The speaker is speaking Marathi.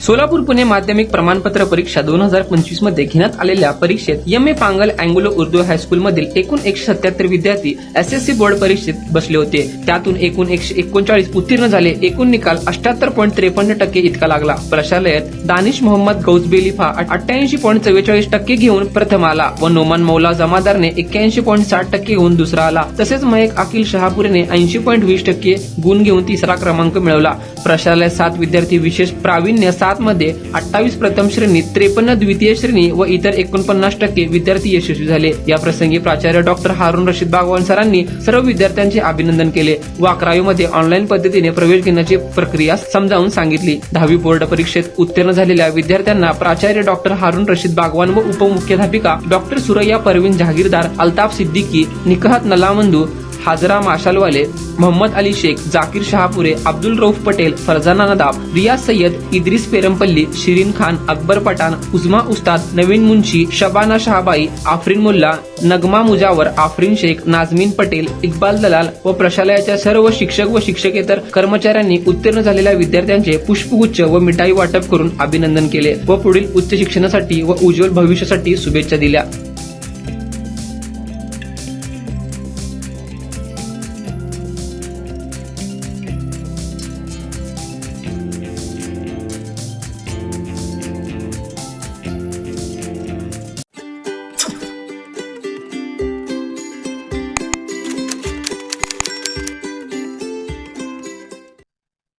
सोलापूर पुणे माध्यमिक प्रमाणपत्र परीक्षा 2025 मध्ये घेण्यात आलेल्या परीक्षेत M A Pangal Anglo Urdu high school मधील एकूण 177 विद्यार्थी एसएससी बोर्ड परीक्षेत बसले होते. त्यातून एकूण 139 उत्तीर्ण झाले. एकूण निकाल 78.53% इतका लागला. प्रशालयात दानिश मोहम्मद गौस बेलिफा 88.44% घेऊन प्रथम आला व नोमान मौला जमादारने 81.60% घेऊन दुसरा आला. तसेच मयक अखिल शहापुरेने 80.20% गुण घेऊन तिसरा क्रमांक मिळवला. प्रशालयात 7 विद्यार्थी विशेष प्रावीण्य 7 मध्ये 28 प्रथम श्रेणी, 53 द्वितीय श्रेणी व इतर 49% विद्यार्थी यशस्वी झाले. या प्रसंगी प्राचार्य डॉक्टर हारून रशीद बागवान सरांनी सर्व विद्यार्थ्यांचे अभिनंदन केले व 11वी मध्ये ऑनलाईन पद्धतीने प्रवेश घेण्याची प्रक्रिया समजावून सांगितली. 10वी बोर्ड परीक्षेत उत्तीर्ण झालेल्या विद्यार्थ्यांना प्राचार्य डॉक्टर हारून रशीद बागवान व उपमुख्याध्यापिका डॉक्टर सुरैया परवीन जहागीरदार, अल्ताफ सिद्दीकी, निकहत नलामंदू, हाजरा माशालवाले, मोहम्मद अली शेख, जाकीर शहापुरे, अब्दुल रऊफ पटेल, फरजाना नदाब, रियाज सय्यद, इद्रिस पेरमपल्ली, शिरीन खान, अकबर पठाण, उजमा उस्ताद, नवीन मुंशी, शबाना शहाबाई, आफरीन मुल्ला, नगमा मुजावर, आफरीन शेख, नाजमीन पटेल, इक्बाल दलाल व प्रशालयाच्या सर्व शिक्षक व शिक्षकेतर कर्मचाऱ्यांनी उत्तीर्ण झालेल्या विद्यार्थ्यांचे पुष्पगुच्छ व मिठाई वाटप करून अभिनंदन केले व पुढील उच्च शिक्षणासाठी व उज्ज्वल भविष्यासाठी शुभेच्छा दिल्या.